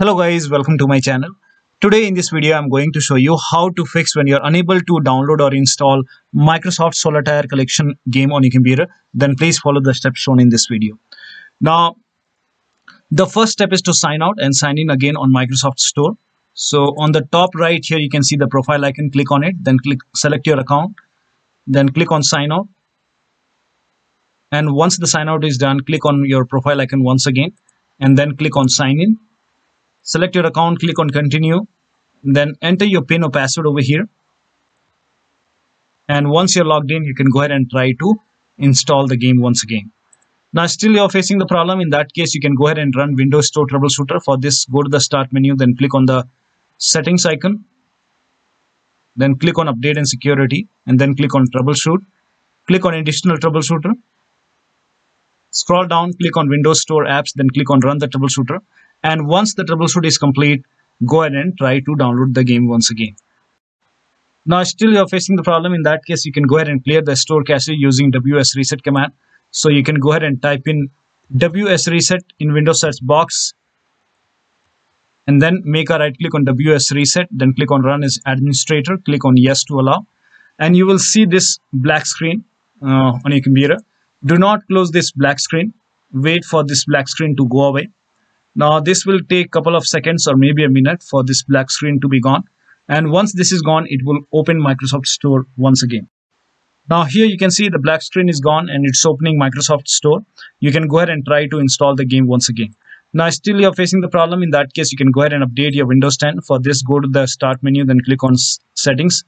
Hello guys, welcome to my channel. Today in this video I'm going to show you how to fix when you're unable to download or install Microsoft Solitaire Collection game on your computer. Then please follow the steps shown in this video. Now the first step is to sign out and sign in again on Microsoft Store. So on the top right here you can see the profile icon, click on it, then select your account, then click on sign out. And once the sign out is done, click on your profile icon once again and then click on sign in. Select your account, click on continue, then enter your PIN or password over here. And once you're logged in, you can go ahead and try to install the game once again. Now still you're facing the problem. In that case, you can go ahead and run Windows Store Troubleshooter. For this, go to the start menu, then click on the settings icon, then click on update and security, and then click on troubleshoot. Click on additional troubleshooter. Scroll down, click on Windows Store apps, then click on run the troubleshooter. And once the troubleshoot is complete, go ahead and try to download the game once again. Now still you're facing the problem. In that case, you can go ahead and clear the store cache using WS reset command. So you can go ahead and type in WS reset in Windows search box, and then make a right click on WS reset, then click on run as administrator, click on yes to allow, and you will see this black screen on your computer. Do not close this black screen. Wait for this black screen to go away. Now this will take a couple of seconds or maybe a minute for this black screen to be gone. And once this is gone, it will open Microsoft Store once again. Now here you can see the black screen is gone and it's opening Microsoft Store. You can go ahead and try to install the game once again. Now still you're facing the problem. In that case, you can go ahead and update your Windows 10. For this, go to the start menu, then click on settings.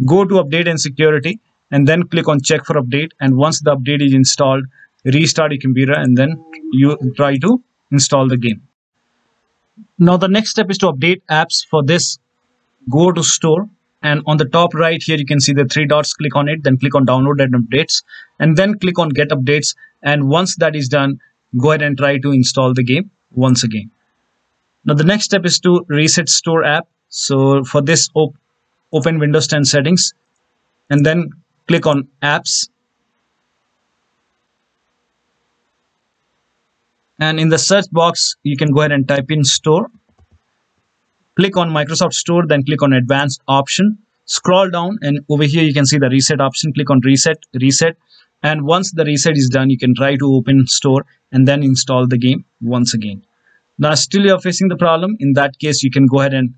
Go to update and security and then click on check for update. And once the update is installed, restart your computer and then you try to install the game. Now the next step is to update apps. For this, go to store, and on the top right here you can see the three dots. Click on it, then click on download and updates, and then click on get updates. And once that is done, go ahead and try to install the game once again. Now the next step is to reset store app. So for this, open Windows 10 settings and then click on apps. And in the search box, you can go ahead and type in store. Click on Microsoft Store, then click on advanced option. Scroll down and over here you can see the reset option. Click on reset. And once the reset is done, you can try to open store and then install the game once again. Now still you're facing the problem. In that case, you can go ahead and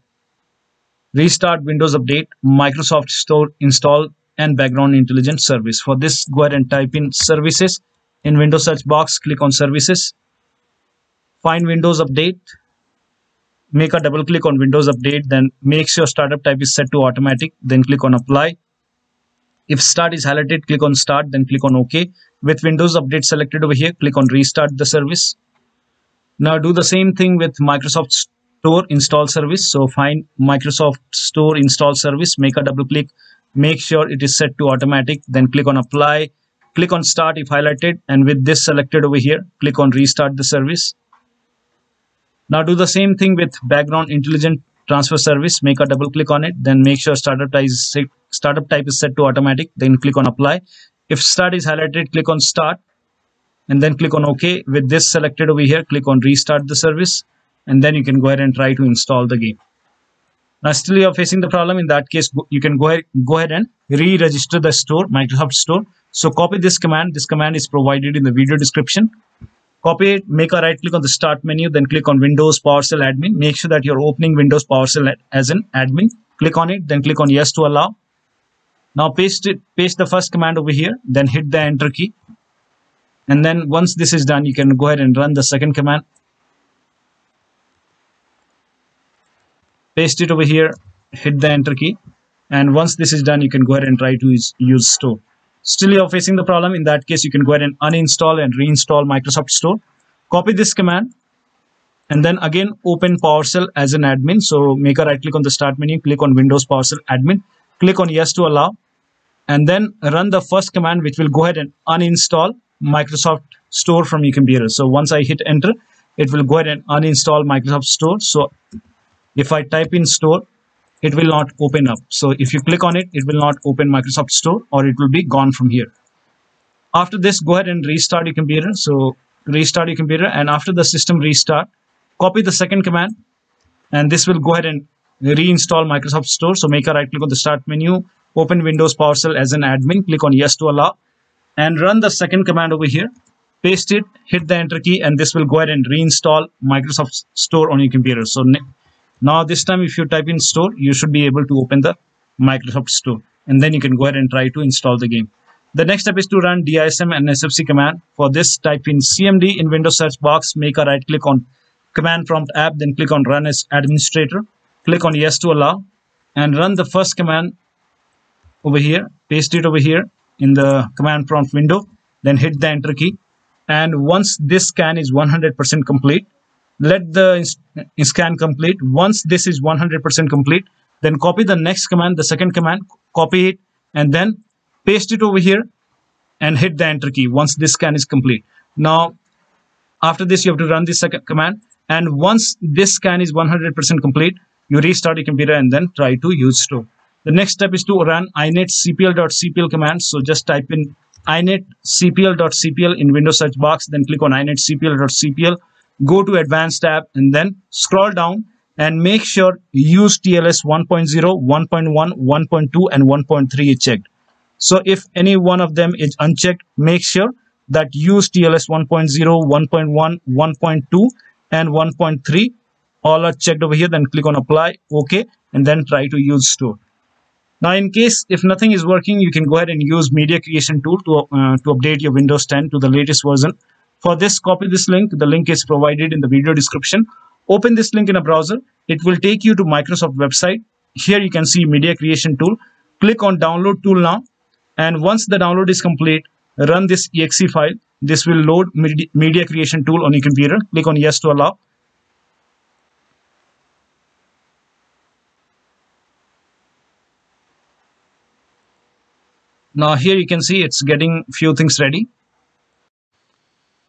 restart Windows Update, Microsoft Store install and background intelligence service. For this, go ahead and type in services. In Windows search box, click on services. Find Windows Update, make a double click on Windows Update, then make sure startup type is set to automatic, then click on apply. If start is highlighted, click on start, then click on OK. With Windows Update selected over here, click on restart the service. Now do the same thing with Microsoft Store install service. So find Microsoft Store install service, make a double click, make sure it is set to automatic, then click on apply, click on start if highlighted, and with this selected over here, click on restart the service. Now do the same thing with background intelligent transfer service, make a double click on it, then make sure startup type is set to automatic, then click on apply. If start is highlighted, click on start and then click on OK. With this selected over here, click on restart the service and then you can go ahead and try to install the game. Now still you're facing the problem. In that case, you can go ahead and re-register the store, Microsoft Store. So copy this command. This command is provided in the video description. Copy it, make a right click on the start menu, then click on Windows PowerShell admin. Make sure that you're opening Windows PowerShell as an admin. Click on it, then click on yes to allow. Now paste the first command over here, then hit the enter key. And then once this is done, you can go ahead and run the second command. Paste it over here, hit the enter key. And once this is done, you can go ahead and try to use store. Still you're facing the problem. In that case, you can go ahead and uninstall and reinstall Microsoft Store. Copy this command and then again open PowerShell as an admin. So make a right click on the start menu, click on Windows PowerShell admin, click on yes to allow, and then run the first command, which will go ahead and uninstall Microsoft Store from your computer. So once I hit enter, it will go ahead and uninstall Microsoft Store. So if I type in store, it will not open up. So if you click on it, it will not open Microsoft Store or it will be gone from here. After this, go ahead and restart your computer. So restart your computer, and after the system restart, copy the second command and this will go ahead and reinstall Microsoft Store. So make a right click on the start menu, open Windows PowerShell as an admin, click on yes to allow, and run the second command over here. Paste it, hit the enter key, and this will go ahead and reinstall Microsoft Store on your computer. So now this time if you type in store, you should be able to open the Microsoft Store, and then you can go ahead and try to install the game. The next step is to run DISM and SFC command. For this, type in CMD in Windows search box, make a right click on command prompt app, then click on run as administrator, click on yes to allow, and run the first command over here. Paste it over here in the command prompt window, then hit the enter key. And once this scan is 100% complete, let the scan complete. Once this is 100% complete, then copy the next command, the second command, copy it, and then paste it over here and hit the enter key once this scan is complete. Now, after this, you have to run this second command, and once this scan is 100% complete, you restart your computer and then try to use Store. The next step is to run inetcpl.cpl command. So just type in inetcpl.cpl in Windows search box, then click on inetcpl.cpl, go to advanced tab, and then scroll down and make sure use TLS 1.0, 1.1, 1.2, and 1.3 is checked. So if any one of them is unchecked, make sure that use TLS 1.0, 1.1, 1.2, and 1.3 all are checked over here. Then click on apply, OK, and then try to use Store. Now, in case if nothing is working, you can go ahead and use Media Creation tool to update your Windows 10 to the latest version. For this, copy this link. The link is provided in the video description. Open this link in a browser. It will take you to Microsoft website. Here you can see Media Creation tool. Click on download tool now. And once the download is complete, run this exe file. This will load Media Creation tool on your computer. Click on yes to allow. Now here you can see it's getting few things ready.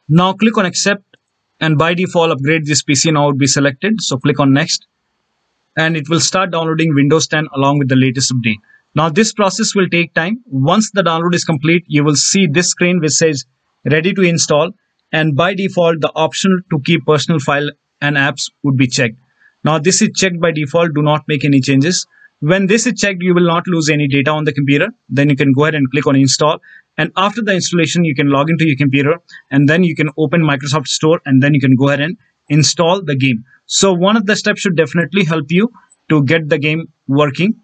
Now click on accept, and by default upgrade this PC now would be selected. So click on next, and it will start downloading Windows 10 along with the latest update. Now this process will take time. Once the download is complete, you will see this screen which says ready to install, and by default the option to keep personal file and apps would be checked. Now this is checked by default. Do not make any changes. When this is checked, you will not lose any data on the computer. Then you can go ahead and click on install, and after the installation you can log into your computer, and then you can open Microsoft Store, and then you can go ahead and install the game. So one of the steps should definitely help you to get the game working.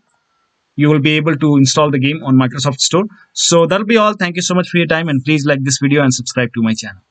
You will be able to install the game on Microsoft Store. So that'll be all. Thank you so much for your time, and please like this video and subscribe to my channel.